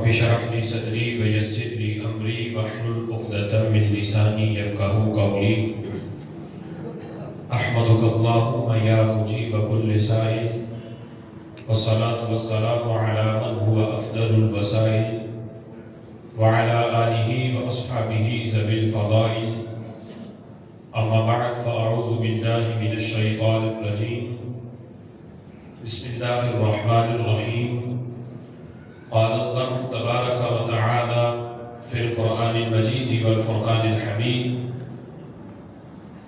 رب اشرح لي صدري ويسر لي أمري واحلل عقدة من لساني يفقهوا قولي. أحمدك اللهم يا مجيب كل سائل، والصلاة والسلام على من هو أفضل الوسائل، وعلى آله وأصحابه ذوي الفضائل. أما بعد فأعوذ بالله من الشيطان الرجيم. بسم الله الرحمن الرحيم. قال الله تبارك وتعالى في القرآن المجيد والفرقان الحميد: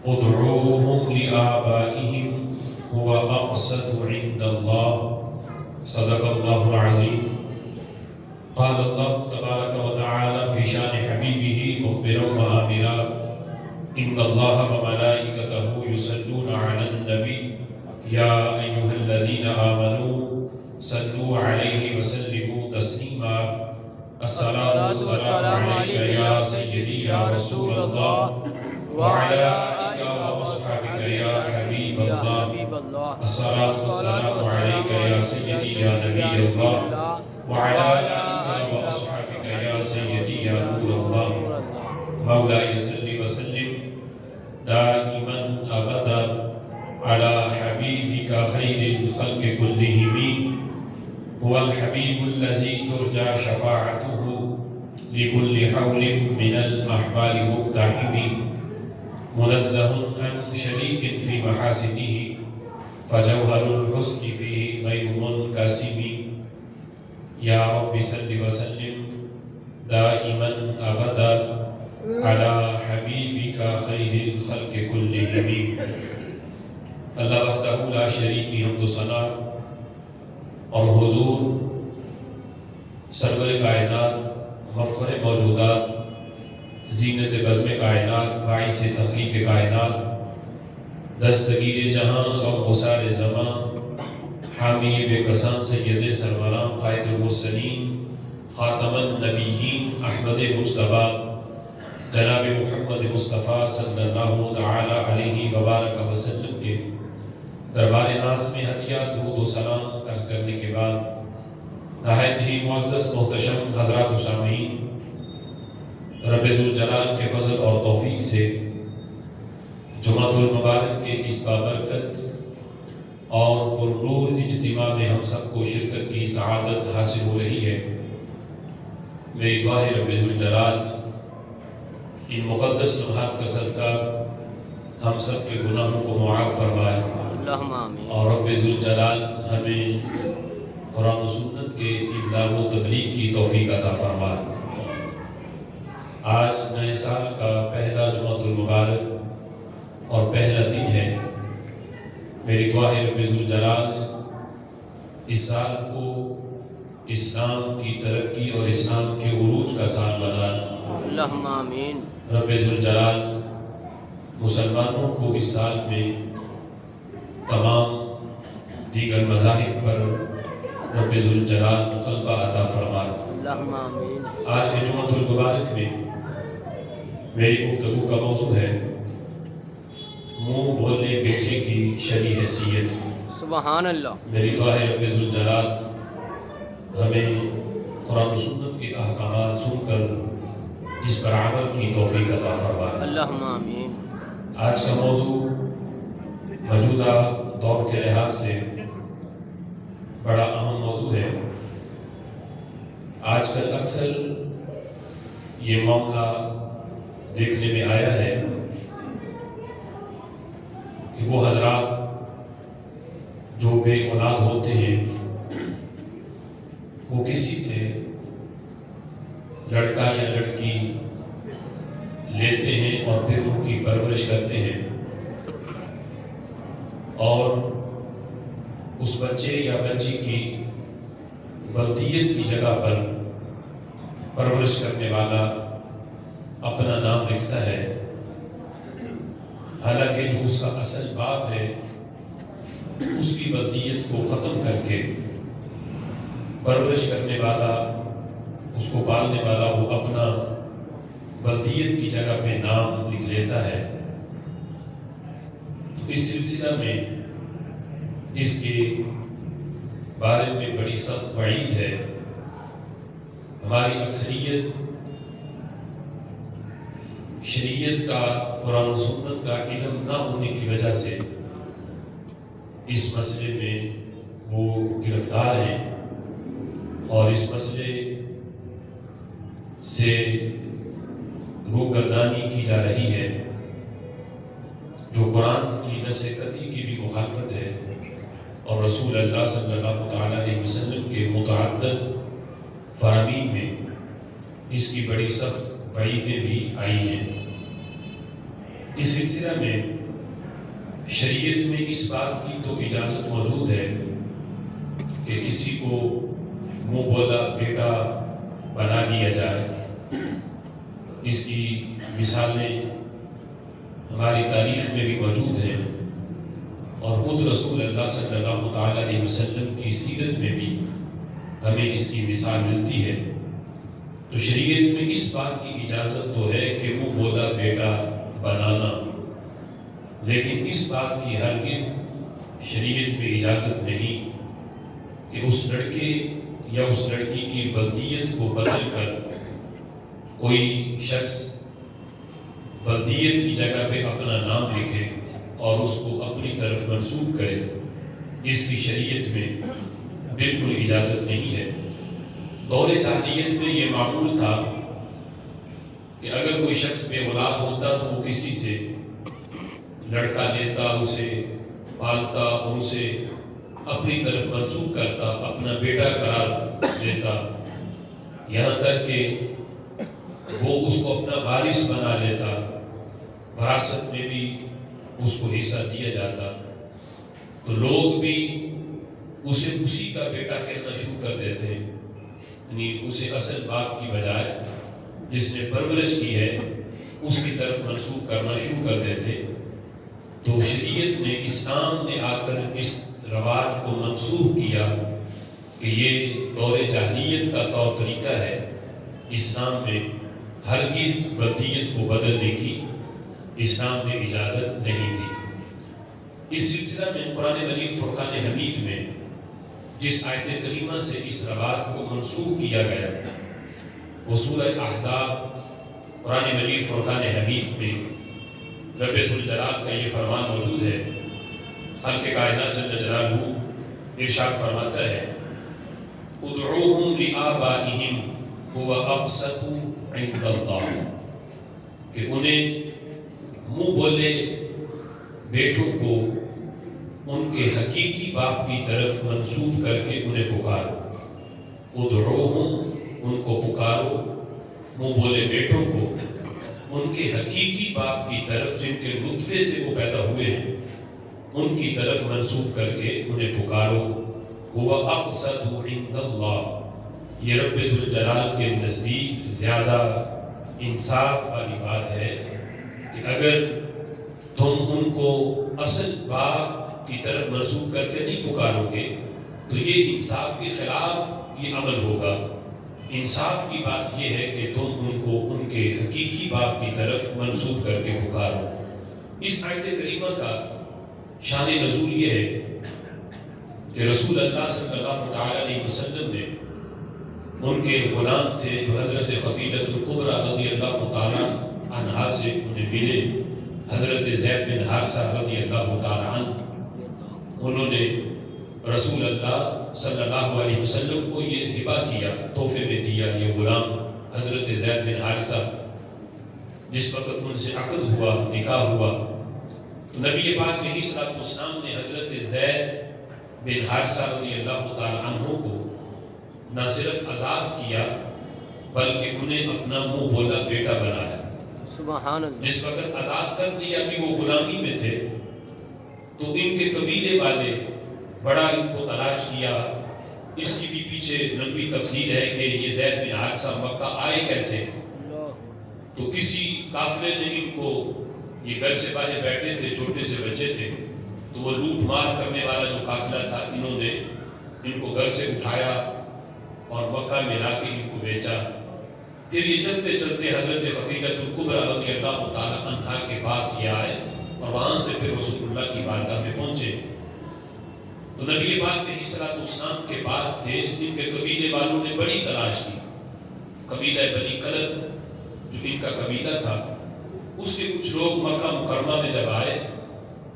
ادعوهم لآبائهم هو أقسط عند الله. صدق الله العظيم. قال الله تبارك وتعالى في شان حبيبه مخبرا وآمرا: إن الله وملائكته يصلون على النبي يا أيها الذين آمنوا صلوا عليه وسلموا تسليما. الصلاة والسلام عليك يا سيدي يا رسول الله، وعلى آلك وأصحابك يا حبيب الله. الصلاة والسلام عليك يا سيدي يا نبي الله، وعلى آلك وأصحابك يا سيدي يا نور الله. مولاي صل وسلم دائما أبدا على حبيبك خير الخلق كلهم. هو الحبيب الذي ترجى شفاعته لكل حول من الأحوال مقتحم. منزه عن شريك في محاسنه، فجوهر الحسن فيه غير منقسم. يا رب صل وسلم دائما أبدا على حبيبك خير الخلق كلهم. اللہ وحدہ لا شریک کی حمد و ثنا اور حضور سرور کائنات، مفخر موجودات، زینت بزم کائنات، باعث تخلیق کائنات، دستگیر جہاں غم گسار زماں، حامی بے کساں سید سروراں، قائد المرسلین، خاتم النبیین، احمد مجتبی جناب محمد مصطفیٰ صلی اللہ تعالی علیہ وبارک وسلم کے دربار ناز میں ہدیہ درود و سلام عرض کرنے کے بعد، نہایت ہی معزز محتشم حضرات و سامعین، رب ذوالجلال کے فضل اور توفیق سے جمعۃ المبارک کے اس بابرکت اور پرنور اجتماع میں ہم سب کو شرکت کی سعادت حاصل ہو رہی ہے۔ میری دعا ہے رب ذوالجلال ان مقدس لمحات کا صدقہ ہم سب کے گناہوں کو معاف فرمائے، اور رب ذوالجلال ہمیں قرآن و سنت کے ابلاغ و تبلیغ کی توفیق عطا فرمائے۔ آج نئے سال کا پہلا جمعۃ المبارک اور پہلا دن ہے۔ میری دعا ہے رب ذوالجلال اس سال کو اسلام کی ترقی اور اسلام کے عروج کا سال بنائے۔ اللہم آمین۔ رب ذوالجلال مسلمانوں کو اس سال میں تمام دیگر مذاہب پر رب ذوالجلال غلبہ عطا فرمائے۔ اللہم آمین۔ آج کے جمعۃ المبارک میں میری گفتگو کا موضوع ہے منہ بولنے بیٹے کی شرعی حیثیت۔ سبحان اللہ۔ میری دعا ہے رب ذوالجلال ہمیں قرآن و سنت کے احکامات سن کر اس پر عمل کی توفیق عطا فرمائے۔ اللہم آمین۔ آج کا موضوع موجودہ دور کے لحاظ سے بڑا اہم موضوع ہے۔ آج کل اکثر یہ معاملہ دیکھنے میں آیا ہے کہ وہ حضرات جو بے اولاد ہوتے ہیں وہ کسی سے لڑکا یا لڑکی لیتے ہیں اور پھر ان کی پرورش کرتے ہیں، اور اس بچے یا بچی کی بلدیت کی جگہ پر پرورش کرنے والا اپنا نام لکھتا ہے، حالانکہ جو اس کا اصل باپ ہے اس کی بلدیت کو ختم کر کے پرورش کرنے والا، اس کو پالنے والا وہ اپنا بلدیت کی جگہ پہ نام لکھ لیتا ہے۔ تو اس سلسلہ میں اس کے بارے میں بڑی سخت وعید ہے۔ ہماری اکثریت شریعت کا، قرآن و سنت کا علم نہ ہونے کی وجہ سے اس مسئلے میں وہ گرفتار ہیں اور اس مسئلے سے روگردانی کی جا رہی ہے، جو قرآن کی نص قطعی کی بھی مخالفت ہے اور رسول اللہ صلی اللہ تعالیٰ علیہ وسلم کے متعدد فرامین میں اس کی بڑی سخت وعیدیں بھی آئی ہیں۔ اس سلسلہ میں شریعت میں اس بات کی تو اجازت موجود ہے کہ کسی کو منہ بولا بیٹا بنا لیا جائے۔ اس کی مثالیں ہماری تاریخ میں بھی موجود ہیں اور خود رسول اللہ صلی اللہ تعالیٰ علیہ وسلم کی سیرت میں بھی ہمیں اس کی مثال ملتی ہے۔ تو شریعت میں اس بات کی اجازت تو ہے کہ منہ بولا بیٹا بنانا، لیکن اس بات کی ہرگز شریعت میں اجازت نہیں کہ اس لڑکے یا اس لڑکی کی بلدیت کو بدل کر کوئی شخص بلدیت کی جگہ پہ اپنا نام لکھے اور اس کو اپنی طرف منسوب کرے۔ اس کی شریعت میں بالکل اجازت نہیں ہے۔ دور جاہلیت میں یہ معمول تھا کہ اگر کوئی شخص بے اولاد ہوتا تو وہ کسی سے لڑکا لیتا، اسے پالتا اور اسے اپنی طرف منسوب کرتا، اپنا بیٹا قرار دیتا، یہاں تک کہ وہ اس کو اپنا وارث بنا لیتا، وراثت میں بھی اس کو حصہ دیا جاتا۔ تو لوگ بھی اسے اسی کا بیٹا کہنا شروع کر دیتے، یعنی اسے اصل باپ کی بجائے جس نے پرورش کی ہے اس کی طرف منسوب کرنا شروع کر دیتے۔ تو شریعت نے، اسلام نے آ کر اس رواج کو منسوخ کیا کہ یہ دور جاہلیت کا طور طریقہ ہے۔ اسلام میں ہرگز بلدیت کو بدلنے کی اسلام نے اجازت نہیں دی۔ اس سلسلہ میں قرآن مجید فرقان حمید میں جس آیت کریمہ سے اس رواج کو منسوخ کیا گیا وہ سورہ احزاب قرآن مجید فرقان حمید میں رب ذوالجلال کا یہ فرمان موجود ہے۔ خالق کائنات جل جلالہ ارشاد فرماتا ہے ادعوہم لآبائہم هو اقسط عند اللہ، کہ انہیں منہ بولے بیٹوں کو ان کے حقیقی باپ کی طرف منسوب کر کے انہیں پکارو۔ ادعوہم، ان کو پکارو، منہ بولے بیٹوں کو ان کے حقیقی باپ کی طرف جن کے نطفے سے وہ پیدا ہوئے ہیں ان کی طرف منسوب کر کے انہیں پکارو۔ هو اقسط عند اللہ، یہ رب ذوالجلال کے نزدیک زیادہ انصاف والی بات ہے کہ اگر تم ان کو اصل باپ کی طرف منسوب کر کے نہیں پکارو گے تو یہ انصاف کے خلاف یہ عمل ہوگا۔ انصاف کی بات یہ ہے کہ تم ان کو ان کے حقیقی باپ کی طرف منسوب کر کے پکارو۔ اس آیت کریمہ کا شان نزول یہ ہے کہ رسول اللہ صلی اللہ تعالیٰ علیہ وسلم نے ان کے غلام تھے جو حضرت خدیجۃ الکبریٰ رضی اللہ تعالیٰ عنہا سے انہیں ملے، حضرت زید بن حارثہ رضی اللہ تعالیٰ عنہ، انہوں نے رسول اللہ صلی اللہ علیہ وسلم کو یہ ہبہ کیا، تحفے میں دیا یہ غلام حضرت زید بن حارثہ۔ جس وقت ان سے عقد ہوا، نکاح ہوا، تو نبی پاک علیہ الصلوۃ والسلام نے حضرت زید بن حارثہ رضی اللہ تعالیٰ عنہ کو نہ صرف آزاد کیا بلکہ انہیں اپنا منہ بولا بیٹا بنایا۔ سبحان اللہ۔ جس وقت آزاد کر دیا بھی وہ غلامی میں تھے تو ان کے قبیلے والے بڑا ان کو تلاش کیا۔ اس کی بھی پیچھے لمبی تفصیل ہے کہ یہ زید بن حارثہ مکہ آئے کیسے، تو کسی قافلے نے ان کو، یہ گھر سے باہر بیٹھے تھے، چھوٹے سے بچے تھے، تو وہ لوٹ مار کرنے والا جو قافلہ تھا انہوں نے ان کو گھر سے اٹھایا اور مکہ میں لا کے ان کو بیچا۔ پھر یہ چلتے چلتے حضرت خدیجۃ الکبریٰ رضی اللہ تعالیٰ عنہا کے پاس یہ آئے اور وہاں سے پھر رسول اللہ کی بارگاہ میں پہنچے۔ تو نبی پاک علیہ الصلوۃ والسلام کے پاس تھے، ان کے قبیلے والوں نے بڑی تلاش کی قبیلہ بنی کلب جو ان کا قبیلہ تھا، اس کے کچھ لوگ مکہ مکرمہ میں جب آئے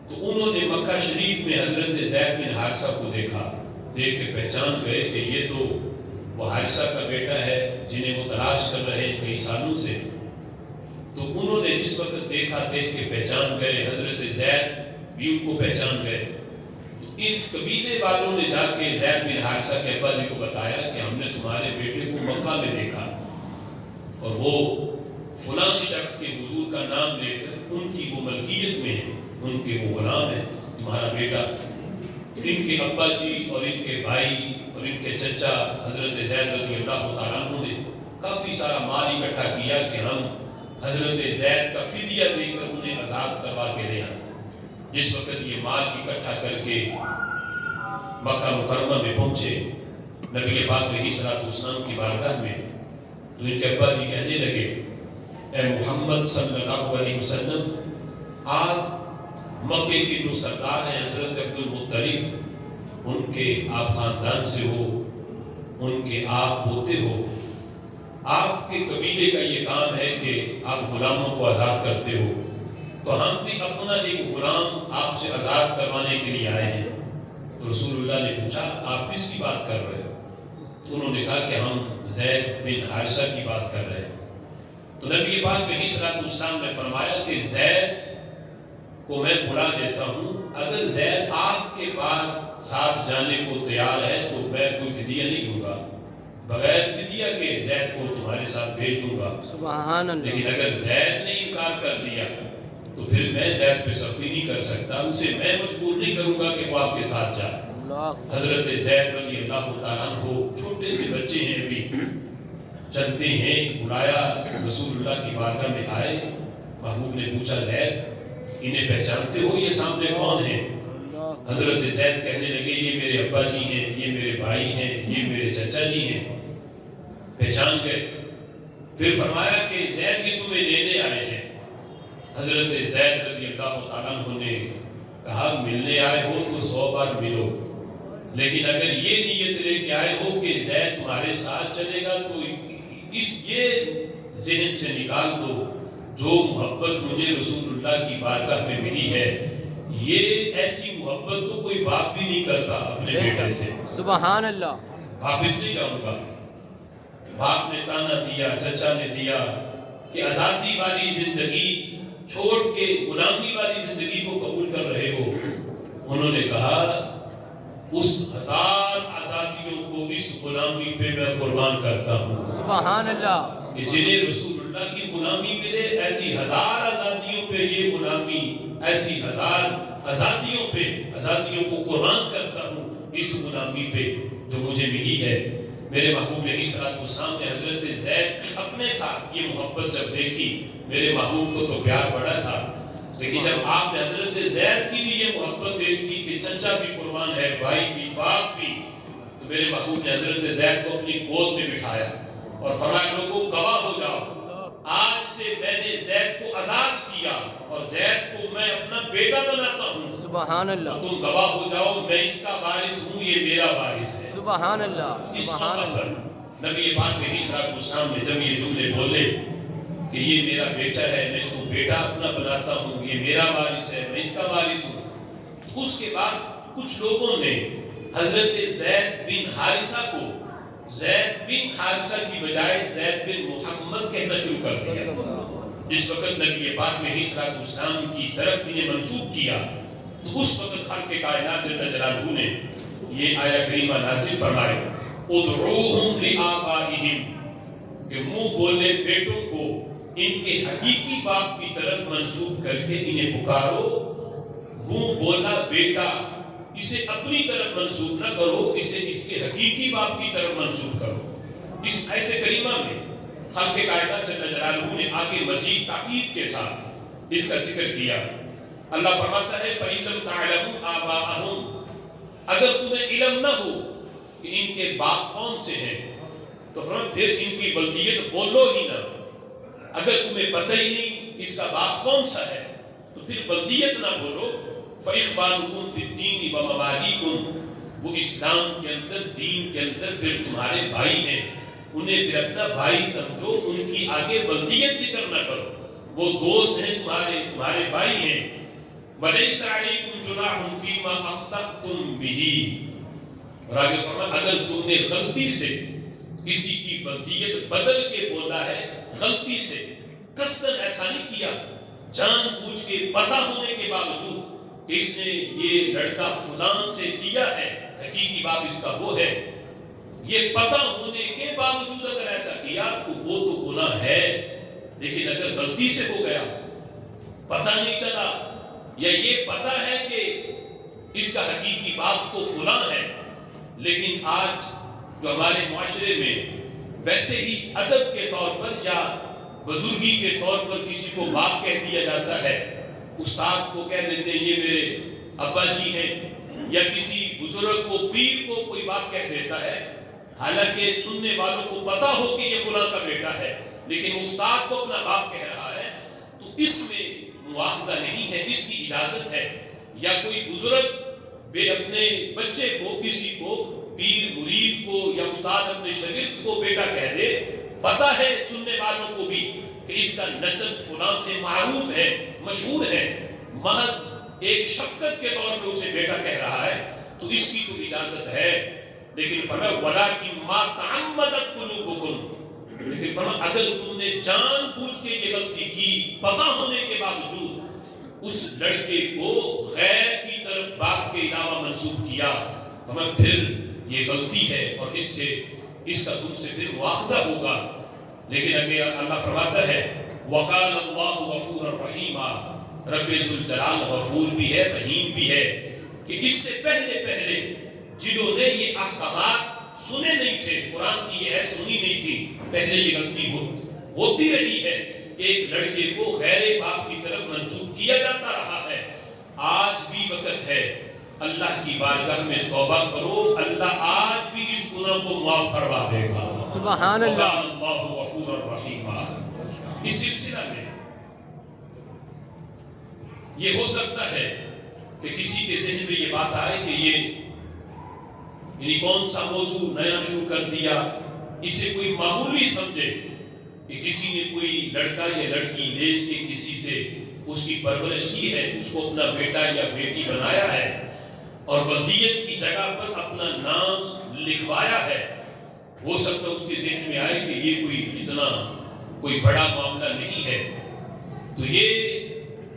تو انہوں نے مکہ شریف میں حضرت زید بن حارثہ کو دیکھا، دیکھ کے پہچان گئے کہ یہ تو وہ حارثہ کا بیٹا ہے جنہیں وہ تلاش کر رہے ہیں کئی سالوں سے۔ تو انہوں نے جس وقت دیکھا، دیکھ کے پہچان گئے، حضرت زید بھی ان کو پہچان گئے۔ تو اس قبیلے والوں نے جا کے زید بن حارثہ کے ابا جی کو بتایا کہ ہم نے تمہارے بیٹے کو مکہ میں دیکھا، اور وہ فلاں شخص کے حضور کا نام لے کر ان کی وہ ملکیت میں ہے، ان کے وہ غلام ہے تمہارا بیٹا۔ ان کے ابا جی اور ان کے بھائی اور ان کے چچا حضرت زید رضی اللہ تعالیٰ عنہ نے کافی سارا مال اکٹھا کیا کہ ہم حضرت زید کا فدیہ دے کر انہیں آزاد کروا کے لے آئیں۔ جس وقت یہ مال اکٹھا کر کے مکہ مکرمہ میں پہنچے نبی پاک علیہ الصلوۃ والسلام کی بارگاہ میں، تو ان کے ابا جی کہنے لگے، اے محمد صلی اللہ علیہ وسلم، آپ مکے کے جو سردار ہیں حضرت عبد المطلب، ان کے آپ خاندان سے ہو، ان کے آپ پوتے ہو، آپ کے قبیلے کا یہ کام ہے کہ آپ غلاموں کو آزاد کرتے ہو، تو ہم بھی اپنا ایک غلام آپ سے آزاد کروانے کے لیے آئے ہیں۔ تو رسول اللہ نے پوچھا، آپ کس کی بات کر رہے ہو؟ تو انہوں نے کہا کہ ہم زید بن حارثہ کی بات کر رہے ہیں۔ تو نبی پاک علیہ الصلوۃ والسلام نے فرمایا کہ زید کو میں بلا دیتا ہوں، اگر زید آپ کے پاس ساتھ جانے کو تیار ہے تو میں کوئی فدیہ نہیں دوں گا، بغیر فدیہ کے زید کو تمہارے ساتھ بھیج دوں گا۔ سبحان اللہ۔ لیکن اگر زید نے انکار کر دیا تو پھر میں زید پہ سختی نہیں کر سکتا، اسے میں مجبور نہیں کروں گا کہ وہ آپ کے ساتھ جائے۔ حضرت زید رضی اللہ تعالیٰ عنہ چھوٹے سے بچے ہیں، ابھی چلتے ہیں، بلایا، رسول اللہ کی بارگاہ میں آئے۔ محبوب نے پوچھا، زید انہیں پہچانتے ہو، یہ سامنے کون ہیں؟ حضرت زید کہنے لگے، یہ میرے ابا جی ہیں، یہ میرے بھائی ہیں، یہ میرے چچا جی ہیں۔ پہچان گئے۔ پھر فرمایا کہ زید یہ تمہیں لینے آئے ہیں۔ حضرت زید رضی اللہ تعالیٰ عنہ نے کہا، ملنے آئے ہو تو 100 بار ملو، لیکن اگر یہ نیت لے کے آئے ہو کہ زید تمہارے ساتھ چلے گا تو یہ ذہن سے نکال دو، جو محبت مجھے رسول اللہ کی بارگاہ میں ملی ہے، یہ ایسی محبت تو کوئی باپ بھی نہیں کرتا اپنے بیٹے سے۔ سبحان اللہ۔ واپس نہیں جاؤں گا۔ باپ نے تانا دیا، چچا نے دیا کہ آزادی والی زندگی چھوڑ کے غلامی والی زندگی کو قبول کر رہے ہو۔ انہوں نے کہا، اس 1000 آزادیوں کو اس غلامی پہ میں قربان کرتا ہوں۔ سبحان اللہ۔ کہ جنہیں رسول اللہ کی غلامی ملے، ایسی 1000 آزادیوں پہ یہ غلامی، ایسی 1000 آزادیوں کو قربان کرتا ہوں اس غلامی پہ جو مجھے ملی ہے۔ میرے محبوب علیہ الصلوۃ والسلام نے حضرت زید کی اپنے ساتھ یہ محبت جب دیکھی، میرے محبوب کو تو پیار بڑا تھا، لیکن جب آپ نے حضرت زید کی بھی یہ محبت دیکھی کہ چچا بھی قربان ہے، بھائی بھی، باپ بھی، تو میرے محبوب نے حضرت زید کو اپنی گود میں بٹھایا اور فرمایا، لوگوں گواہ ہو جاؤ، آج سے میں نے زید کو آزاد کیا اور زید کو میں اپنا بیٹا بناتا ہوں۔ سبحان اللہ۔ تم گواہ ہو جاؤ، میں اس کا وارث ہوں، یہ میرا وارث ہے۔ سبحان اللہ۔ اس موقع پر نبی پاک علیہ الصلوۃ والسلام نے جب یہ جملے بولے کہ یہ میرا بیٹا ہے، میں اس کو بیٹا اپنا بناتا ہوں، یہ میرا وارث ہے، میں اس کا وارث ہوں، اس کے بعد کچھ لوگوں نے حضرت زید بن حارثہ کو زید بن حارثہ کی بجائے زید بن محمد کہنا شروع کر دیا۔ جس وقت نبی پاک علیہ الصلوۃ والسلام کی طرف انہیں منسوب کیا تو اس وقت خالق کائنات جل جلالہ نے یہ آیہ کریمہ نازل فرمائے، ادعوہم لآبائہم، کہ منہ بولے بیٹوں کو ان کے حقیقی باپ کی طرف منسوب کر کے انہیں پکارو۔ منہ بولا بیٹا، اسے اپنی طرف منسوب نہ کرو، اسے اس کے حقیقی باپ کی طرف منسوب کرو۔ اس آیت کریمہ میں خالق کائنات جل جلالہ نے آگے مزید تاکید کے ساتھ اس کا ذکر کیا۔ اللہ فرماتا ہے، فَإِن لَّمْ تَعْلَمُوا آبَاءَهُمْ، اگر تمہیں علم نہ ہو کہ ان کے باپ کون سے ہیں تو فرمایا پھر ان کی بلدیت بولو ہی نہ۔ اگر تمہیں پتہ ہی نہیں اس کا باپ کون سا ہے تو پھر بلدیت نہ بولو۔ فَإِخْوَانُكُمْ فِي الدِّينِ وَمَوَالِيكُمْ، وہ اسلام کے اندر، دین کے اندر پھر تمہارے بھائی ہیں، انہیں پھر اپنا بھائی سمجھو، ان کی آگے بلدیت ذکر نہ کرو، وہ دوست ہیں، تمہارے بھائی ہیں۔ وَلَيْسَ عَلَيْكُمْ جُنَاحٌ فِي مَا أَخْطَأْتُمْ بِهِ، اور آگے فرمایا اگر تم نے غلطی سے کسی کی بلدیت بدل کے بولا ہے، غلطی سے قصداً ایسا نہیں کیا، جان بوجھ کے پتہ ہونے کے باوجود کہ اس نے یہ لڑکا فلان سے لیا ہے، حقیقی باپ اس کا وہ ہے، یہ پتہ ہونے کے باوجود اگر ایسا کیا تو وہ تو گناہ ہے۔ لیکن اگر غلطی سے ہو گیا، پتہ نہیں چلا، یا یہ پتہ ہے کہ اس کا حقیقی باپ تو فلاں ہے، لیکن آج جو ہمارے معاشرے میں ویسے ہی ادب کے طور پر یا بزرگی کے طور پر کسی کو باپ کہہ دیا جاتا ہے، استاد کو کہہ دیتے ہیں یہ میرے ابا جی ہیں، یا کسی بزرگ کو، پیر کو کوئی بات کہہ دیتا ہے، حالانکہ سننے والوں کو پتا ہو کہ یہ فلاں کا بیٹا ہے، لیکن وہ استاد کو اپنا باپ کہہ رہا ہے، تو اس میں مواخذہ نہیں ہے، اس کی اجازت ہے۔ یا کوئی بزرگ بے اپنے بچے کو، کسی کو، پیر مرید کو یا استاد اپنے شاگرد کو بیٹا کہہ دے، پتا ہے سننے والوں کو بھی کہ اس کا نسب فلاں سے معروف ہے، مشہور ہے، محض ایک شفقت کے طور پہ اسے بیٹا کہہ رہا ہے، تو اس کی تو اجازت ہے۔ لیکن فرمایا وَلَٰكِن مَا تَعَمَّدَتْ قُلُوبُكُمْ، لیکن فرمایا اگر تم نے جان بوجھ کے یہ غلطی کی، پتہ ہونے کے باوجود اس لڑکے کو غیر کی طرف باپ کے علاوہ منسوب کیا، فرمایا پھر یہ غلطی ہے اور اس کا تم سے پھر مواخذہ ہوگا۔ لیکن اگر اللہ فرماتا ہے وَقَالَ اللَّهُ غَفُورًا رَحِيمًا، رب ذوالجلال غفور بھی ہے، رحیم بھی ہے، کہ اس سے پہلے جنہوں نے یہ احکامات سنے نہیں تھے، قرآن کی یہ ہے سنی نہیں تھی، پہلے یہ غلطی ہوتی رہی ہے کہ ایک لڑکے کو غیر باپ کی طرف منسوب کیا جاتا رہا ہے۔ آج بھی وقت ہے، اللہ کی بارگاہ میں توبہ کرو، اللہ آج بھی اس گناہ کو معاف فرما دے گا۔ سبحان اللہ۔ وَقَالَ اللَّهُ غَفُورًا رَحِيمًا۔ اس سلسلہ میں یہ ہو سکتا ہے کہ کسی کے ذہن میں یہ بات آئے کہ یہ یعنی کون سا موضوع نیا شروع کر دیا، اسے کوئی معمولی سمجھے کہ کسی نے کوئی لڑکا یا لڑکی لے کے کسی سے اس کی پرورش کی ہے، اس کو اپنا بیٹا یا بیٹی بنایا ہے اور ولدیت کی جگہ پر اپنا نام لکھوایا ہے، ہو سکتا ہے اس کے ذہن میں آئے کہ یہ کوئی بڑا معاملہ نہیں ہے۔ تو یہ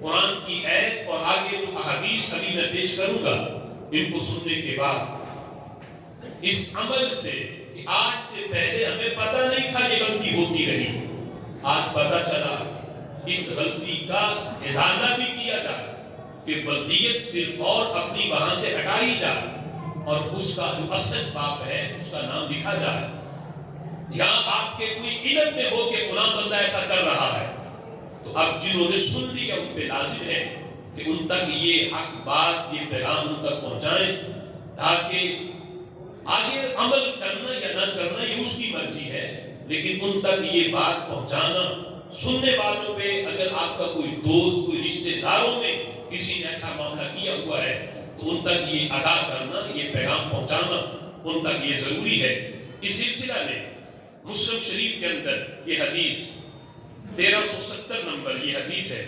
قرآن کی آیت اور آگے جو احادیث ابھی میں پیش کروں گا، ان کو سننے کے بعد اس عمل سے کہ آج سے پہلے ہمیں پتہ نہیں تھا یہ غلطی ہوتی رہی، آج پتہ چلا، اس غلطی کا ازالہ بھی کیا جائے کہ ولدیت پھر فور اپنی وہاں سے ہٹائی جائے اور اس کا جو اصل باپ ہے اس کا نام لکھا جائے۔ یا آپ کے کوئی علم میں ہو کہ فلاں بندہ ایسا کر رہا ہے، تو اب جنہوں نے سن لیا ان پہ لازم ہے کہ ان تک یہ حق بات، یہ پیغام ان تک پہنچائیں، تاکہ آگے عمل کرنا یا نہ کرنا یہ اس کی مرضی ہے، لیکن ان تک یہ بات پہنچانا، سننے والوں پہ اگر آپ کا کوئی دوست، کوئی رشتہ داروں میں کسی نے ایسا معاملہ کیا ہوا ہے تو ان تک یہ ادا کرنا، یہ پیغام پہنچانا ان تک یہ ضروری ہے۔ اس سلسلہ میں مسلم شریف کے اندر یہ حدیث 1370 نمبر یہ حدیث ہے،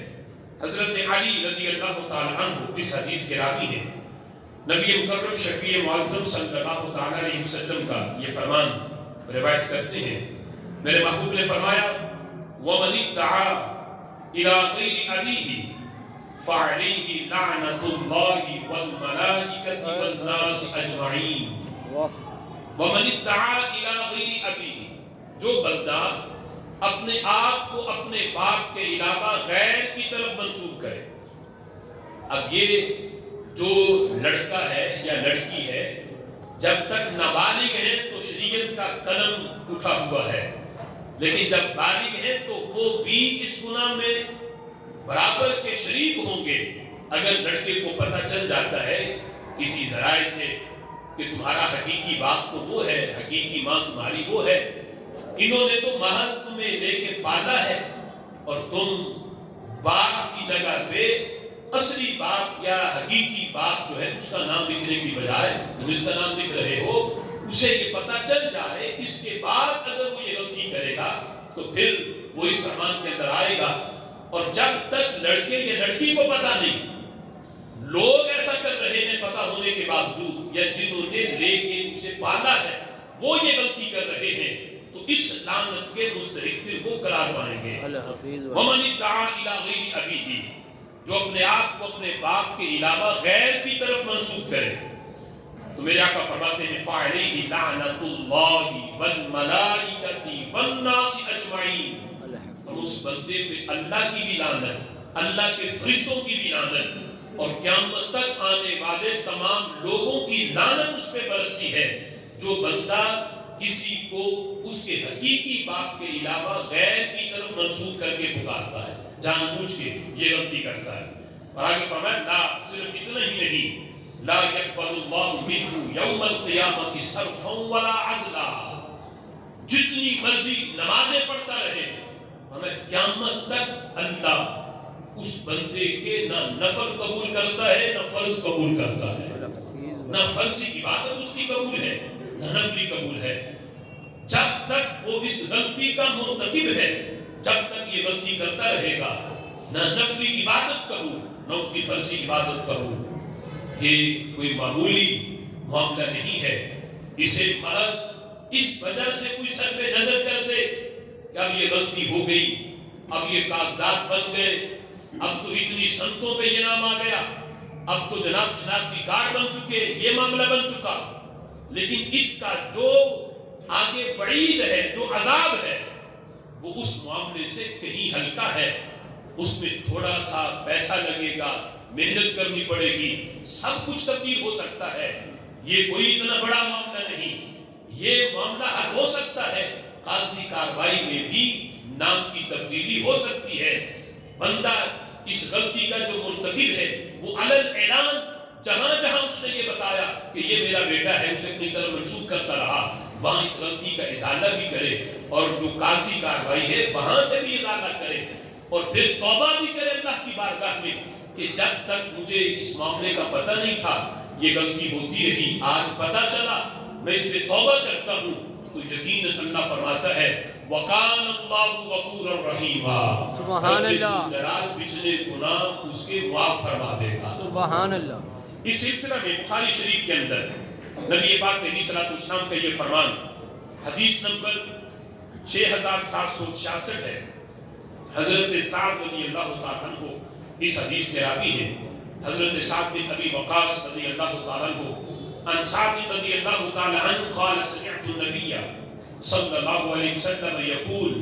حضرت علی رضی اللہ تعالی عنہ اس حدیث کے راوی ہیں، نبی مکرم شفیع معظم صلی اللہ تعالی علیہ وسلم کا یہ فرمان روایت کرتے ہیں، میرے محبوب نے فرمایا وَمَنِ ادَّعَىٰ إِلَىٰ غَيْرِ أَبِيهِ فَعَلَيْهِ لَعْنَةُ اللَّهِ وَالْمَلَائِكَةِ وَالنَّاسِ أَجْمَعِينَ۔ وَمَنِ ادَّعَىٰ إِلَىٰ غَيْرِ أَبِيهِ، جو بندہ اپنے آپ کو اپنے باپ کے علاوہ غیر کی طرف منسوب کرے۔ اب یہ جو لڑکا ہے یا لڑکی ہے جب تک نابالغ ہیں تو شریعت کا قلم اٹھا ہوا ہے، لیکن جب بالغ ہیں تو وہ بھی اس گناہ میں برابر کے شریک ہوں گے۔ اگر لڑکے کو پتہ چل جاتا ہے کسی ذرائع سے کہ تمہارا حقیقی باپ تو وہ ہے، حقیقی ماں تمہاری وہ ہے، انہوں نے تو محض تمہیں لے کے پالا ہے اور تم باپ کی جگہ پہ اصلی باپ یا حقیقی باپ جو ہے اس کا نام لکھنے کی بجائے تم اس کا نام لکھ رہے ہو، اسے یہ پتہ چل جائے، اس کے بعد اگر وہ یہ غلطی کرے گا تو پھر وہ اس فرمان کے اندر آئے گا۔ اور جب تک لڑکے یا لڑکی کو پتہ نہیں، لوگ ایسا کر رہے ہیں پتہ ہونے کے باوجود، یا جنہوں نے لے کے اسے پالا ہے وہ یہ غلطی کر رہے ہیں، تو اس لعنت کے مستحق پھر وہ قرار پائیں گے۔ وَمَنِ ادَّعَىٰ إِلَىٰ غَيْرِ أَبِيهِ، جو اپنے آپ کو اپنے باپ کے علاوہ غیر کی طرف منسوب کرے، تو میرے آقا فرماتے ہیں فَعَلَيْهِ لَعْنَةُ اللَّهِ وَالْمَلَائِكَةِ وَالنَّاسِ أَجْمَعِينَ، تو اس بندے پہ اللہ کی بھی لعنت، اللہ کے فرشتوں کی بھی لعنت، اور قیامت تک آنے والے تمام لوگوں کی لعنت اس پہ برستی ہے جو بندہ کسی کو اس کے حقیقی باپ کے علاوہ غیر کی طرف منسوب کر کے پکارتا ہے، جان بوجھ کے یہ غلطی کرتا ہے۔ اور آگے فرمایا لا، صرف اتنا ہی نہیں، لا يقبل اللہ منہ یوم القیامت صرفا ولا عدلا، جتنی مرضی نمازیں پڑھتا رہے ہمیں قیامت تک اللہ اس بندے کے نہ نفل قبول کرتا ہے نہ فرض قبول کرتا ہے، نہ فرضی عبادت اس کی قبول ہے نہ نفلی قبول ہے، جب تک وہ اس غلطی کا مرتکب ہے، جب تک یہ غلطی کرتا رہے گا، نہ نفلی عبادت قبول نہ اس کی فرضی عبادت قبول۔ یہ کوئی معمولی معاملہ نہیں ہے، اسے محض اس وجہ سے کوئی صرف نظر کر دے کہ اب یہ غلطی ہو گئی، اب یہ کاغذات بن گئے، اب تو اتنی سنتوں پہ یہ نام آ گیا، اب تو جناب شناختی کارڈ بن چکے، یہ معاملہ بن چکا، لیکن اس کا جو آگے وعید ہے، جو عذاب ہے، وہ اس معاملے سے کہیں ہلکا ہے، اس میں تھوڑا سا پیسہ لگے گا، محنت کرنی پڑے گی، سب کچھ تبدیل ہو سکتا ہے، یہ کوئی اتنا بڑا معاملہ نہیں، یہ معاملہ حل ہو سکتا ہے، قاضی کاروائی میں بھی نام کی تبدیلی ہو سکتی ہے، بندہ اس غلطی کا جو مرتکب ہے وہ علن اعلان جہاں جہاں اس نے یہ بتایا کہ یہ میرا بیٹا ہے، اسے اپنی طرف منسوب کرتا رہا، وہاں اس غلطی کا ازالہ بھی کرے، اور جو قاضی کاروائی ہے وہاں سے بھی ازالہ کرے، اور پھر توبہ بھی کرے اللہ کی بارگاہ میں کہ جب تک مجھے اس معاملے کا پتہ نہیں تھا یہ غلطی ہوتی رہی، آج پتہ چلا، میں اس پہ توبہ کرتا ہوں، تو یقیناً اللہ فرماتا ہے وَقَانَ اللَّهُ غَفُورًا رَحِيمًا، سبحان اللہ، جلال پچھلے گناہ اس کے معاف فرما دے گا۔ سبحان اللہ۔ اس سلسلہ میں بخاری شریف کے اندر نبی پاک علیہ الصلوۃ والسلام کا یہ فرمان حدیث نمبر 6766 ہے، حضرت سعد رضی اللہ تعالیٰ عنہ اس حدیث کے راوی ہیں، حضرت سعد بن ابی وقاص رضی اللہ تعالیٰ عنہ عن سعد رضی اللہ تعالیٰ عنہ قال سمعت النبی صلی اللہ علیہ وسلم یقول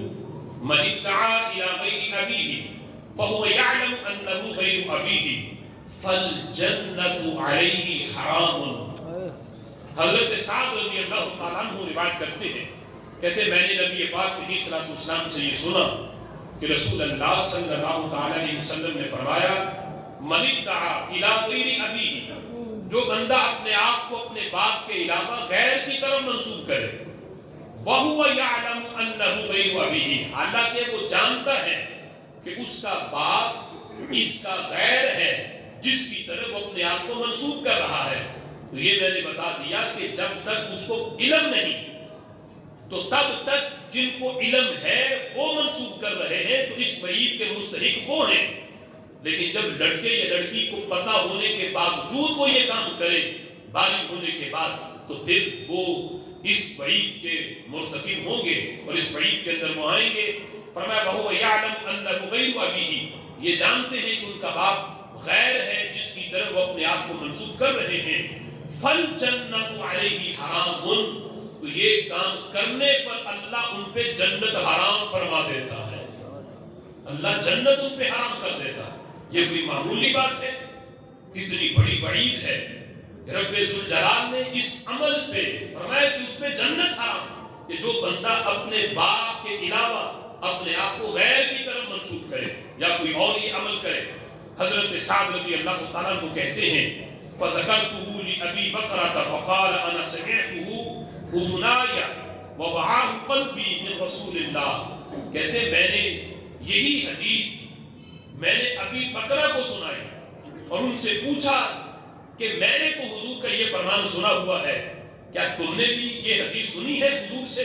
من ادعا الى غیر ابیہ فهو يعلم انه غیر ابیہ فالجنت علیہ حرام۔ حضرت سعد رضی اللہ تعالیٰ عنہ روایت کرتے ہیں، کہتے ہیں میں نے نبی پاک علیہ الصلوۃ والسلام سے یہ سنا کہ رسول اللہ صلی اللہ علیہ وسلم نے فرمایا من ادعا الى غیر ابیہ، جو بندہ اپنے آپ کو اپنے باپ کے علاوہ غیر کی طرف منسوب کرے، وَهُوَ يَعْلَمُ أَنَّهُ غَيْرُ أَبِيهِ، حالانکہ وہ جانتا ہے کہ اس کا باپ اس کا غیر ہے جس کی طرف وہ اپنے آپ کو منسوب کر رہا ہے، تو یہ میں نے بتا دیا کہ جب تک اس کو علم نہیں تو تب تک جن کو علم ہے وہ منسوب کر رہے ہیں تو اس وعید کے مستحق وہ ہیں، لیکن جب لڑکے یا لڑکی کو پتہ ہونے کے باوجود وہ یہ کام کرے بالغ ہونے کے بعد، تو پھر وہ اس وعید کے مرتکب ہوں گے اور اس وعید کے اندر وہ آئیں گے۔ فرمایا وَهُوَ يَعْلَمُ أَنَّهُ غَيْرُ أَبِيهِ، یہ جانتے ہیں کہ ان کا باپ غیر ہے جس کی طرف وہ اپنے آپ کو منسوب کر رہے ہیں، فَالْجَنَّةُ عَلَيْهِ حَرَامٌ، تو یہ کام کرنے پر اللہ ان پہ جنت حرام فرما دیتا ہے، اللہ جنت ان پہ حرام کر دیتا ہے۔ یہ کوئی معمولی بات ہے، کتنی بڑی وعید ہے۔ رب ذوالجلال نے اس عمل پہ فرمایا کہ اس پہ جنت حرام، کہ جو بندہ اپنے باپ کے علاوہ اپنے آپ کو غیر کی طرف منسوب کرے یا کوئی اور یہ عمل کرے۔ حضرت سعد رضی اللہ تعالیٰ کو کہتے ہیں فَذَكَرْتُهُ لِأَبِي بَكْرَةَ فَقَالَ أَنَا سَمِعْتُهُ أُذُنَايَ وَوَعَاهُ قَلْبِي مِنْ رَسُولِ اللَّهِ، کہتے ہیں میں نے یہی حدیث میں نے ابی بکرہ کو سنائی اور ان سے پوچھا کہ میں نے تو حضور کا یہ فرمان سنا ہوا ہے کیا تم نے بھی یہ حدیث سنی ہے حضور سے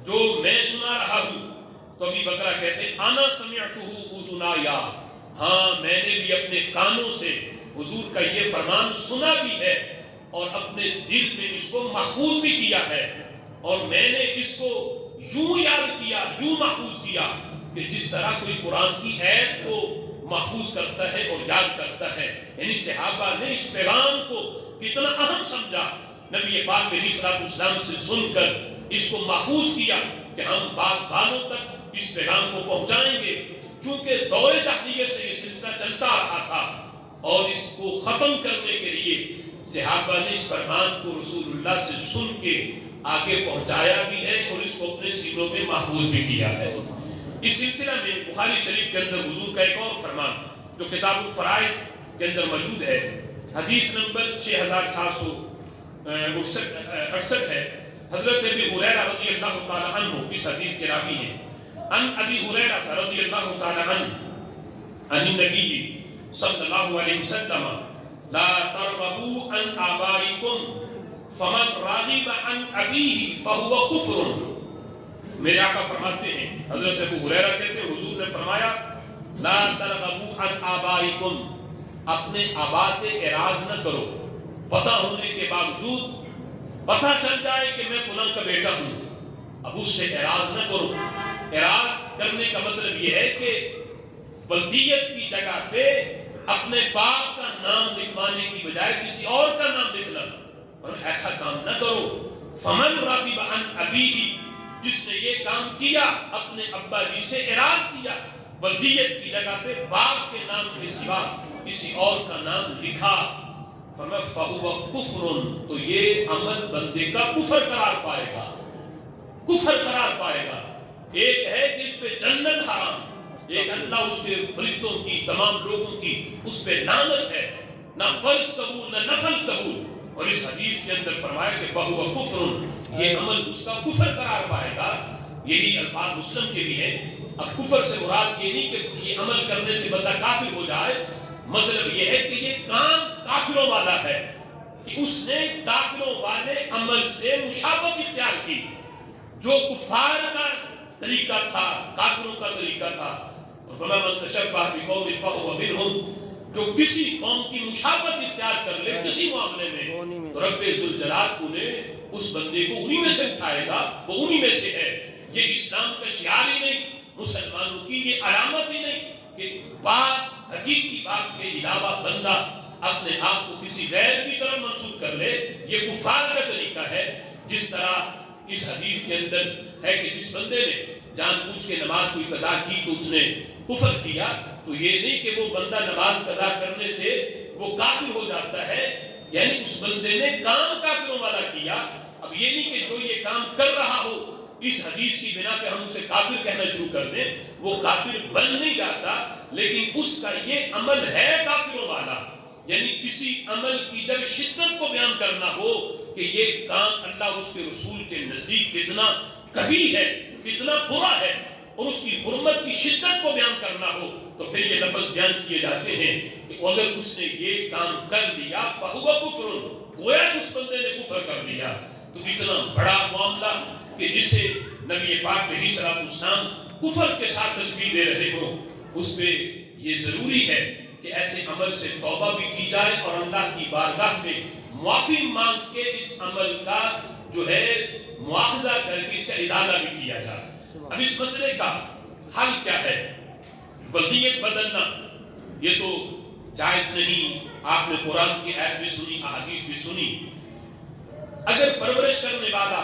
جو میں سنا رہا ہوں؟ تو ابی بکرہ کہتے ہیں انا سمعتہ اذنایا، ہاں میں نے بھی اپنے کانوں سے حضور کا یہ فرمان سنا بھی ہے اور اپنے دل میں اس کو محفوظ بھی کیا ہے، اور میں نے اس کو یوں یاد کیا، یوں محفوظ کیا کہ جس طرح کوئی قرآن کی آیت کو محفوظ کرتا ہے اور یاد کرتا ہے۔ یعنی صحابہ نے اس پیغام کو کتنا اہم سمجھا، نبی پاک علیہ الصلوۃ والسلام سے سن کر اس کو محفوظ کیا کہ ہم بعد بالوں تک اس پیغام کو پہنچائیں گے۔ چونکہ دور جاہلیت سے یہ سلسلہ چلتا رہا تھا اور اس کو ختم کرنے کے لیے صحابہ نے اس فرمان کو رسول اللہ سے سن کے آگے پہنچایا بھی ہے اور اس کو اپنے سینوں میں محفوظ بھی کیا ہے۔ اس سلسلہ میں بخاری شریف کے اندر حضور کا ایک اور فرمان جو کتاب الفرائض کے اندر موجود ہے، حدیث نمبر 6768 ہے، حضرت ابی ہریرہ رضی اللہ تعالی عنہ اس حدیث کے راوی ہیں۔ ان ابی ہریرہ رضی اللہ تعالی عنہ عن النبی صلی اللہ علیہ وسلم لا ترغبوا عن آبائکم فمن راغب عن ابیہ فہو کفر۔ میرے آقا فرماتے ہیں، حضرت ابو ہریرہ کہتے ہیں حضور نے فرمایا لا ترغبوا عن آبائکم، اپنے آبا سے اعراض نہ کرو، پتہ ہونے کے باوجود پتہ چل جائے کہ میں فلاں کا بیٹا ہوں، اب اس سے اعراض نہ کرو۔ اعراض کرنے کا مطلب یہ ہے کہ ولدیت کی جگہ پہ اپنے باپ کا نام لکھوانے کی بجائے کسی اور کا نام لکھنا، اور ایسا کام نہ کرو۔ فمن راغب عن ابیہ، جس نے یہ کام کیا اپنے ابا جی سے اعراض کیا، ولدیت کی جگہ پہ باپ کے نام کے سوا کسی اور کا نام لکھا، فہو کفر، تو یہ عمل بندے کا کفر قرار پائے گا، کفر قرار پائے گا۔ ایک ہے کہ اس پہ جنت حرام، ایک اللہ اس کے فرشتوں کی تمام لوگوں کی اس پہ لعنت ہے، نہ فرض قبول نہ نفل قبول۔ اور اس حدیث کے اندر فرمایا کہ فہو کفر، یہ عمل اس کا کفر قرار پائے گا۔ یہی الفاظ مسلم کے بھی ہیں۔ اب کفر سے مراد یہ نہیں کہ یہ عمل کرنے سے بندہ کافر ہو جائے، مطلب یہ ہے کہ یہ کام کافروں والا ہے، کہ اس نے کافروں والے عمل سے مشابہت اختیار کی، جو کفار کا طریقہ تھا، کافروں کا طریقہ تھا۔ فَمَن تَشَبَّهَ بِقَوْمٍ فَهُوَ مِنْهُمْ، جو کسی قوم کی مشابہت اختیار کر لے کسی معاملے میں، تو رب ذوالجلال انہیں اس بندے کو انہی میں سے اٹھائے گا، وہ انہی میں سے ہے۔ یہ اسلام کا شعار ہی نہیں، مسلمانوں کی یہ علامت ہی نہیں کہ بات حقیقی بات کے علاوہ بندہ اپنے آپ کو کسی غیر کی طرف منسوب کر لے، یہ کفار کا طریقہ ہے۔ جس طرح اس حدیث کے اندر ہے کہ جس بندے نے جان بوجھ کے نماز کوئی قضا کی تو اس نے کفر کیا، تو یہ نہیں کہ وہ بندہ نماز قضا کرنے سے وہ کافر ہو جاتا ہے، یعنی اس بندے نے کام کافروں والا کیا۔ اب یہ نہیں کہ جو یہ کام کر رہا ہو اس حدیث کی بنا پہ ہم اسے کافر کہنا شروع کر دیں، وہ کافر بن نہیں جاتا، لیکن اس کا یہ عمل ہے کافروں والا۔ یعنی کسی عمل کی جب شدت کو بیان کرنا ہو کہ یہ کام اللہ اس کے رسول کے نزدیک کتنا کبیح ہے، کتنا برا ہے، اور اس کی حرمت کی شدت کو بیان کرنا ہو، تو پھر یہ لفظ بیان کیے جاتے ہیں کہ اگر اس نے یہ کام کر لیا فہو کفر، گویا اس بندے نے کفر کر لیا۔ تو اتنا بڑا معاملہ کہ جسے نبی پاک علیہ الصلوۃ والسلام کفر کے ساتھ تشبیہ دے رہے ہوں، اس پہ یہ ضروری ہے کہ ایسے عمل سے توبہ بھی کی جائے اور اللہ کی بارگاہ میں معافی مانگ کے اس عمل کا جو ہے مواخذہ کر کے اس کا ازالہ بھی کیا جائے۔ اب اس مسئلے کا حل کیا ہے؟ ولدیت بدلنا یہ تو جائز نہیں، آپ نے قرآن کی آیت بھی سنی، احادیث بھی سنی۔ اگر پرورش کرنے والا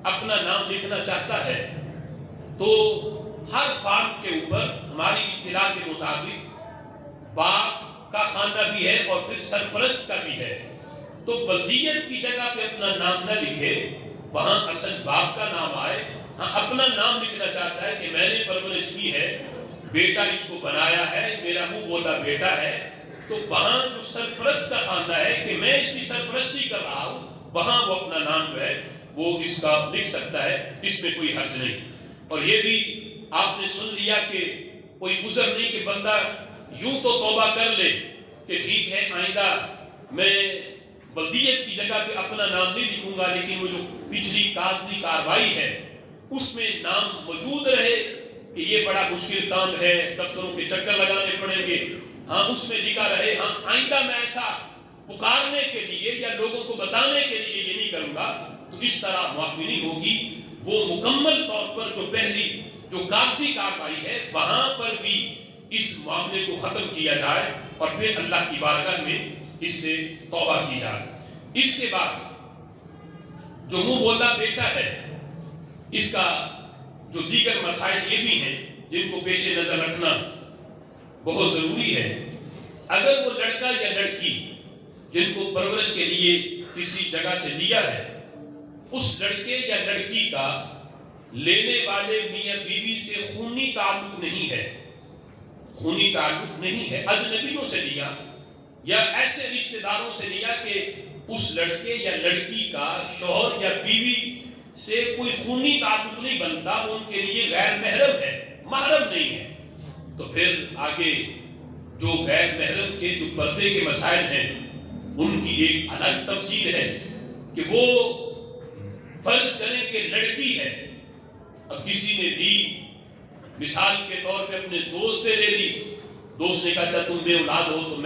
اپنا نام لکھنا چاہتا ہے تو ہر فارم کے اوپر ہماری اطلاع کے مطابق باپ کا خانہ بھی ہے اور پھر سرپرست کا بھی ہے، تو ولدیت کی جگہ پہ اپنا نام نہ لکھے، وہاں اصل باپ کا نام آئے۔ ہاں اپنا نام لکھنا چاہتا ہے کہ میں نے پرورش کی ہے، بیٹا اس کو بنایا ہے، میرا منہ بولا بیٹا ہے، تو وہاں جو سرپرست کا خانہ ہے کہ میں اس کی سرپرستی کر رہا ہوں، وہاں وہ اپنا نام جو ہے وہ اس کا لکھ سکتا ہے، اس میں کوئی حرج نہیں۔ اور یہ بھی آپ نے سن لیا کہ کوئی عذر نہیں کہ بندہ یوں تو توبہ کر لے کہ ٹھیک ہے آئندہ میں ولدیت کی جگہ پہ اپنا نام نہیں لکھوں گا، لیکن وہ جو پچھلی کاغذی کاروائی ہے اس میں نام موجود رہے کہ یہ بڑا مشکل کام ہے، دفتروں کے چکر لگانے پڑیں گے، ہاں اس میں لکھا رہے ہاں آئندہ میں ایسا پکارنے کے لیے یا لوگوں کو بتانے کے لیے یہ نہیں کروں گا، تو اس طرح معافی نہیں ہوگی۔ وہ مکمل طور پر جو پہلی جو کاغذی کاروائی ہے وہاں پر بھی اس معاملے کو ختم کیا جائے اور پھر اللہ کی بارگاہ میں اس سے توبہ کی جائے۔ اس کے بعد جو منہ بولا بیٹا ہے، اس کا جو دیگر مسائل یہ بھی ہیں جن کو پیش نظر رکھنا بہت ضروری ہے۔ اگر وہ لڑکا یا لڑکی جن کو پرورش کے لیے کسی جگہ سے لیا ہے، اس لڑکے یا لڑکی کا لینے والے میاں بیوی سے خونی تعلق نہیں ہے، خونی تعلق نہیں ہے، اجنبیوں سے لیا یا ایسے رشتہ داروں سے لیا کہ اس لڑکے یا لڑکی کا شوہر یا بیوی سے کوئی خونی تعلق نہیں بنتا، وہ ان کے لیے غیر محرم ہے، محرم نہیں ہے، تو پھر آگے جو غیر محرم کے جو پردے کے مسائل ہیں ان کی ایک الگ تفصیل ہے کہ وہ فرض کریں کہ لڑکی ہے، اب کسی نے لی، مثال کے طور پہ اپنے دوست سے لے لی، دوست نے کہا اچھا تم بے اولاد ہو تو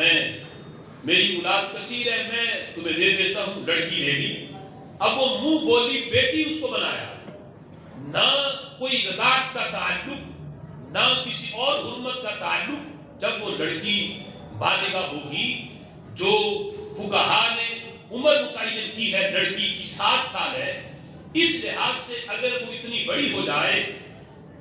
میری اولاد کثیر ہے، میں تمہیں دے دیتا ہوں، لڑکی لے لی۔ اب وہ منہ بولی بیٹی اس کو بنایا، نہ کوئی رضاعت کا تعلق نہ کسی اور حرمت کا تعلق۔ جب وہ لڑکی بالغہ ہوگی، جو فقہا نے عمر متعین کی ہے لڑکی کی 7 سال ہے، اس لحاظ سے اگر وہ اتنی بڑی ہو جائے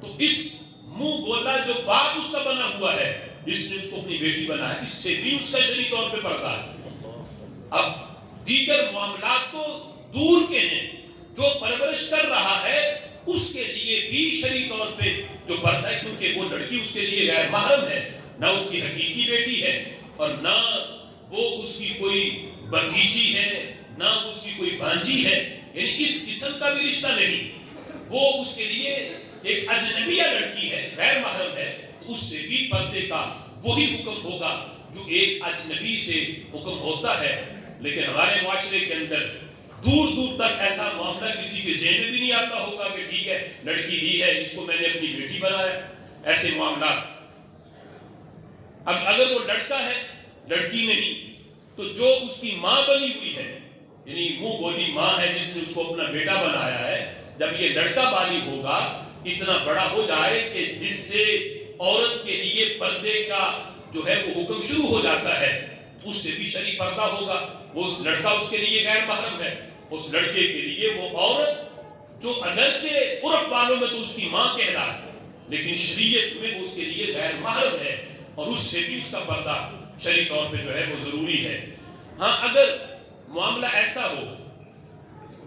تو اس منہ بولا جو باپ اس کا بنا ہوا ہے، جس نے اس کو اپنی بیٹی بنا ہے، اس سے بھی اس کا شرعی طور پہ پردہ ہے۔ اب دیگر معاملات تو دور کے ہیں، جو پرورش کر رہا ہے اس کے لیے بھی شرعی طور پہ جو پردہ ہے، کیونکہ وہ لڑکی اس کے لیے غیر محرم ہے، نہ اس کی حقیقی بیٹی ہے اور نہ وہ اس کی کوئی بھتیجی ہے، نہ اس کی کوئی بھانجی ہے، یعنی اس قسم کا بھی رشتہ نہیں، وہ اس کے لیے ایک اجنبیہ لڑکی ہے، غیر محرم ہے، تو اس سے بھی پردے کا وہی حکم ہوگا جو ایک اجنبی سے حکم ہوتا ہے۔ لیکن ہمارے معاشرے کے اندر دور دور تک ایسا معاملہ کسی کے ذہن میں بھی نہیں آتا ہوگا کہ ٹھیک ہے لڑکی لی ہے، اس کو میں نے اپنی بیٹی بنایا، ایسے معاملات۔ اب اگر وہ لڑکا ہے لڑکی نہیں، تو جو اس کی ماں بنی ہوئی ہے، یعنی منہ بولی ماں ہے جس نے اس کو اپنا بیٹا بنایا ہے، جب یہ لڑکا بالغ ہوگا، اتنا بڑا ہو جائے کہ جس سے عورت کے لیے پردے کا جو ہے وہ حکم شروع ہو جاتا ہے، اس سے بھی شرعی پردہ ہوگا۔ وہ اس لڑکا اس کے لیے غیر محرم ہے، اس لڑکے کے لیے وہ عورت جو اگرچہ عرف والوں میں تو اس کی ماں کہلائے، لیکن شریعت میں وہ اس کے لیے غیر محرم ہے اور اس سے بھی اس کا پردہ شرعی طور پہ جو ہے وہ ضروری ہے۔ ہاں اگر معاملہ ایسا ہو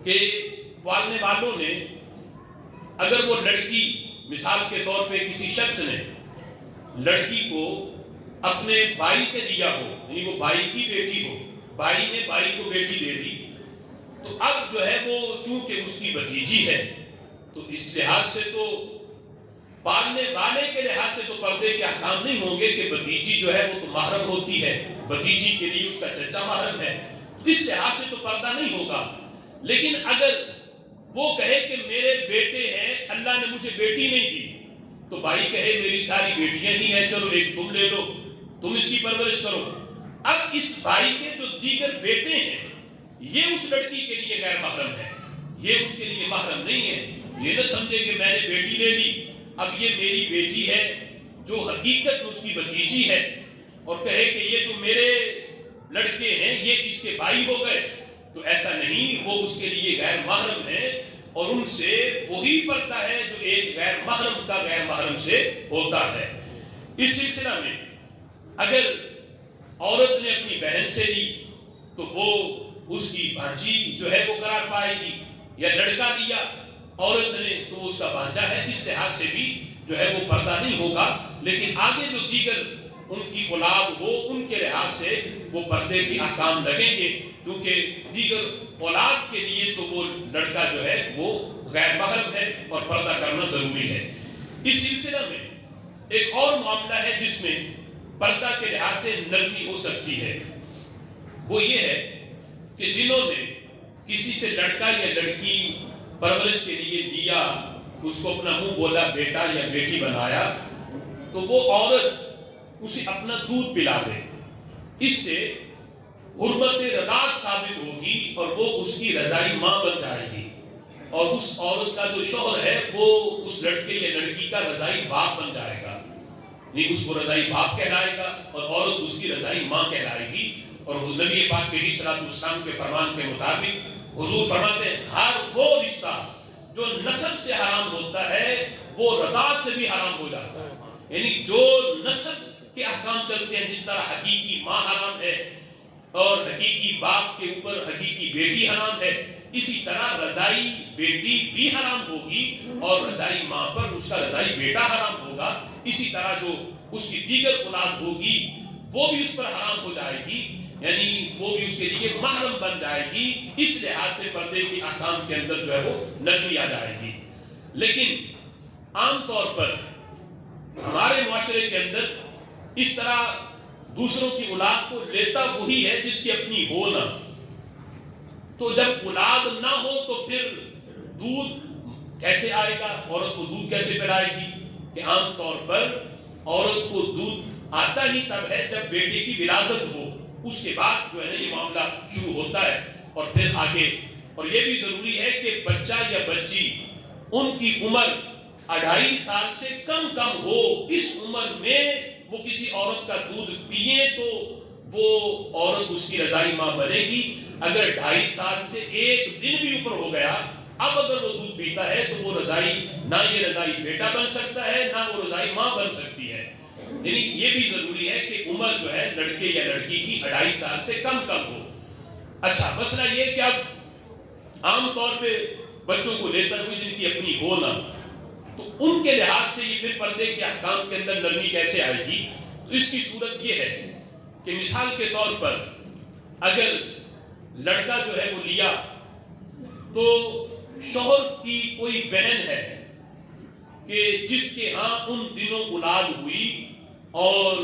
کہ پالنے والوں نے، اگر وہ لڑکی مثال کے طور پہ کسی شخص نے لڑکی کو اپنے بھائی سے لیا ہو، یعنی وہ بھائی کی بیٹی ہو، بھائی نے بھائی کو بیٹی دے دی، تو اب جو ہے وہ چونکہ اس کی بھتیجی ہے تو اس لحاظ سے تو پالنے والے کے لحاظ سے تو پردے کے احکام نہیں ہوں گے کہ بھتیجی جو ہے وہ تو محرم ہوتی ہے، بھتیجی کے لیے اس کا چچا محرم ہے، تو اس لحاظ سے تو پردہ نہیں ہوگا۔ لیکن اگر وہ کہے کہ میرے بیٹے ہیں، اللہ نے مجھے بیٹی نہیں دی، تو بھائی کہے میری ساری بیٹیاں ہی ہیں، چلو ایک تم لے لو، تم اس کی پرورش کرو۔ اب اس بھائی کے جو دیگر بیٹے ہیں یہ اس لڑکی کے لیے غیر محرم ہے، یہ اس کے لیے محرم نہیں ہے۔ یہ نہ سمجھے کہ میں نے بیٹی لے لی، اب یہ میری بیٹی ہے جو حقیقت میں اس کی بھتیجی ہے، اور کہے کہ یہ جو میرے لڑکے ہیں یہ اس کے بھائی ہو گئے، تو ایسا نہیں، وہ اس کے لیے غیر محرم ہے اور ان سے وہی پردہ ہے جو ایک غیر محرم کا غیر محرم سے ہوتا ہے۔ اس سلسلہ میں اگر عورت نے اپنی بہن سے لی تو وہ اس کی بھانجی جو ہے وہ قرار پائے گی، یا لڑکا لیا عورت نے تو اس کا بھانجا ہے، اس لحاظ سے بھی جو ہے وہ پردہ نہیں ہوگا۔ لیکن آگے جو دیگر ان کی اولاد ہو ان کے لحاظ سے وہ پردے کے احکام لگیں گے، کیونکہ دیگر اولاد کے لیے تو وہ لڑکا جو ہے وہ غیر محرم ہے اور پردہ کرنا ضروری ہے۔ اس سلسلہ میں ایک اور معاملہ ہے جس میں پردہ کے لحاظ سے نرمی ہو سکتی ہے، وہ یہ ہے کہ جنہوں نے کسی سے لڑکا یا لڑکی پرورش کے لیے لیا، اس کو اپنا منہ بولا بیٹا یا بیٹی بنایا، تو وہ عورت اسے اپنا دودھ پلا دے، اس سے حرمت رضاعت ثابت ہوگی اور وہ اس کی رضائی ماں بن جائے گی، اور اس عورت کا جو شوہر ہے وہ اس لڑکے یا لڑکی کا رضائی باپ بن جائے گا، نہیں اس کو رضائی باپ کہلائے گا اور عورت اس کی رضائی ماں کہلائے گی۔ اور نبی پاک علیہ الصلوۃ والسلام کے فرمان کے مطابق حضور فرماتے ہیں ہر وہ رشتہ جو نسب سے حرام ہوتا ہے وہ رضاعت سے بھی حرام ہو جاتا ہے، یعنی جو نسب کے احکام چلتے ہیں، جس طرح حقیقی ماں حرام ہے اور حقیقی باپ کے اوپر حقیقی بیٹی حرام ہے، اسی طرح رضائی بیٹی بھی حرام ہوگی اور رضائی ماں پر اس کا رضائی بیٹا حرام ہوگا، اسی طرح جو اس کی دیگر اولاد ہوگی وہ بھی اس پر حرام ہو جائے گی، یعنی وہ بھی اس کے لیے محرم بن جائے گی۔ اس لحاظ سے پردے کے احکام کے اندر جو ہے وہ نرمی آ جائے گی۔ لیکن عام طور پر ہمارے معاشرے کے اندر اس طرح دوسروں کی اولاد کو لیتا وہی ہے جس کی اپنی ہو نہ، تو جب اولاد نہ ہو تو پھر دودھ کیسے آئے گا، عورت کو دودھ کیسے پلائے گی؟ کہ عام طور پر عورت کو دودھ آتا ہی تب ہے جب بیٹے کی ولادت ہو، اس کے بعد جو ہے یہ معاملہ شروع ہوتا ہے اور پھر آگے۔ اور یہ بھی ضروری ہے کہ بچہ یا بچی ان کی عمر 2.5 سال سے کم ہو، اس عمر میں وہ کسی عورت کا دودھ پیے تو وہ عورت اس کی رضائی ماں بنے گی۔ اگر 2.5 سال سے 1 دن بھی اوپر ہو گیا، اب اگر وہ دودھ پیتا ہے تو وہ رضائی نہ یہ رضائی بیٹا بن سکتا ہے نہ وہ رضائی ماں بن سکتی ہے۔ یعنی یہ بھی ضروری ہے کہ عمر جو ہے لڑکے یا لڑکی کی 2.5 سال سے کم ہو۔ اچھا مسئلہ یہ کہ اب عام طور پہ بچوں کو لیتا ہوئی جن کی اپنی ہو نہ، تو ان کے لحاظ سے یہ پھر پردے کے احکام کے اندر نرمی کیسے آئے گی؟ تو اس کی صورت یہ ہے کہ مثال کے طور پر اگر لڑکا جو ہے وہ لیا تو شوہر کی کوئی بہن ہے کہ جس کے ہاں ان دنوں اولاد ہوئی اور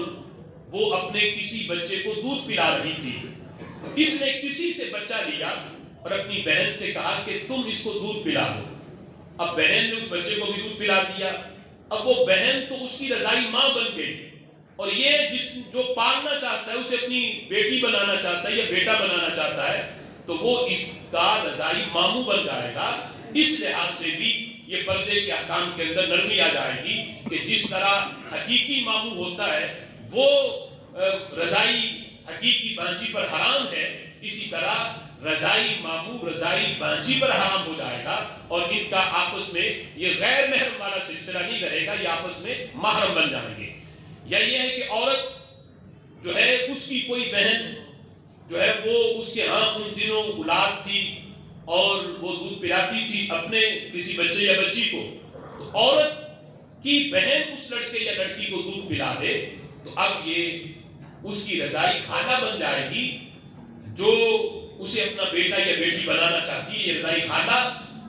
وہ اپنے کسی بچے کو دودھ پلا رہی تھی، اس نے کسی سے بچہ لیا اور اپنی بہن سے کہا کہ تم اس کو دودھ پلا دو۔ اب بہن نے اس بچے کو بھی دودھ پلا دیا، اب وہ بہن تو اس کی رضائی ماں بن گئی، اور یہ جو پالنا چاہتا ہے اسے اپنی بیٹی بنانا چاہتا ہے یا بیٹا بنانا چاہتا ہے تو وہ اس کا رضائی ماموں بن جائے گا۔ اس لحاظ سے بھی یہ پردے کے احکام کے اندر نرمی آ جائے گی کہ جس طرح حقیقی ماموں ہوتا ہے وہ رضائی حقیقی بانجی پر حرام ہے، اسی طرح رضائی ماموں رضائی بانجی پر حرام ہو جائے گا، اور ان کا آپس میں یہ غیر محرم والا سلسلہ نہیں رہے گا، یہ آپس میں محرم بن جائیں گے۔ یا یہ ہے کہ عورت جو ہے اس کی کوئی بہن جو ہے وہ اس کے ہاں ان دنوں اولاد تھی اور وہ دودھ پلاتی تھی اپنے کسی بچے یا بچی کو، تو عورت کی بہن اس لڑکے یا لڑکی کو دودھ پلا دے تو اب یہ اس کی رضائی خالہ بن جائے گی، جو اسے اپنا بیٹا یا بیٹی بنانا چاہتی ہے یہ رضائی خالہ،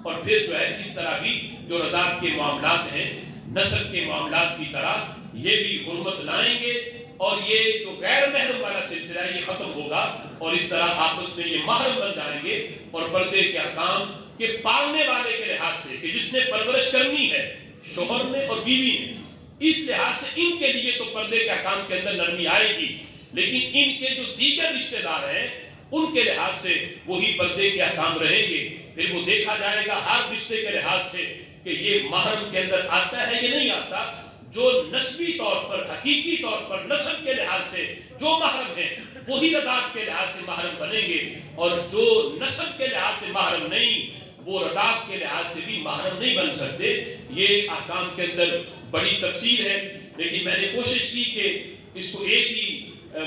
اور پھر جو ہے اس طرح بھی جو رضاعت کے معاملات ہیں نسب کے معاملات کی طرح یہ بھی حرمت لائیں گے، اور یہ جو غیر محرم والا سلسلہ ہے یہ ختم ہوگا، اور اس طرح آپس میں یہ محرم بن جائیں گے۔ اور پردے کے احکام کے پالنے والے کے لحاظ سے کہ جس نے پرورش کرنی ہے شوہر نے اور بیوی نے، اس لحاظ سے ان کے لیے تو پردے کے احکام کے اندر نرمی آئے گی، لیکن ان کے جو دیگر رشتہ دار ہیں ان کے لحاظ سے وہی پردے کے احکام رہیں گے۔ پھر وہ دیکھا جائے گا ہر رشتے کے لحاظ سے کہ یہ محرم کے اندر آتا ہے یا نہیں آتا۔ جو نسبی طور پر حقیقی طور پر نسب کے لحاظ سے جو محرم ہیں وہی رضاعت کے لحاظ سے محرم بنیں گے، اور جو نسب کے لحاظ سے محرم نہیں وہ رضاعت کے لحاظ سے بھی محرم نہیں بن سکتے۔ یہ احکام کے اندر بڑی تفصیل ہے، لیکن میں نے کوشش کی کہ اس کو ایک ہی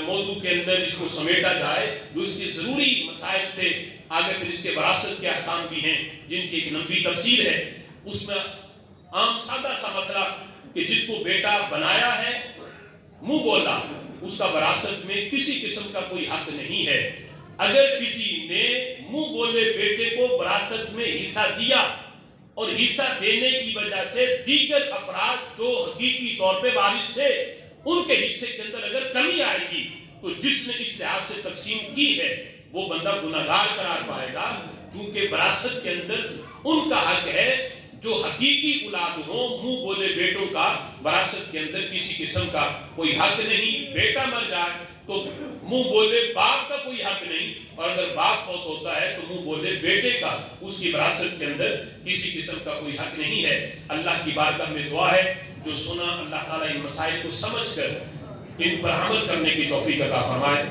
موضوع کے اندر اس کو سمیٹا جائے، جو اس کے ضروری مسائل تھے۔ آگے پھر اس کے وراثت کے احکام بھی ہیں جن کی ایک لمبی تفصیل ہے، اس میں عام سادہ سا مسئلہ کہ جس کو بیٹا بنایا ہے منہ بولا اس کا وراثت میں کسی قسم کا کوئی حق نہیں ہے۔ اگر کسی نے منہ بولے بیٹے کو وراثت میں حصہ دیا اور حصہ دینے کی وجہ سے دیگر افراد جو حقیقی طور پہ وارث تھے ان کے حصے کے اندر اگر کمی آئے گی تو جس نے اس لحاظ سے تقسیم کی ہے وہ بندہ گناہگار قرار پائے گا، چونکہ وراثت کے اندر ان کا حق ہے جو حقیقی اولاد ہو۔ منہ بولے بیٹوں کا وراثت کے اندر کسی قسم کا کوئی حق نہیں۔ بیٹا مر جائے تو منہ بولے باپ کا کوئی حق نہیں، اور اگر باپ فوت ہوتا ہے تو منہ بولے بیٹے کا اس کی وراثت کے اندر کسی قسم کا کوئی حق نہیں ہے۔ اللہ کی بارگاہ میں دعا ہے جو سنا اللہ تعالیٰ ان مسائل کو سمجھ کر ان پر عمل کرنے کی توفیق عطا فرمائے۔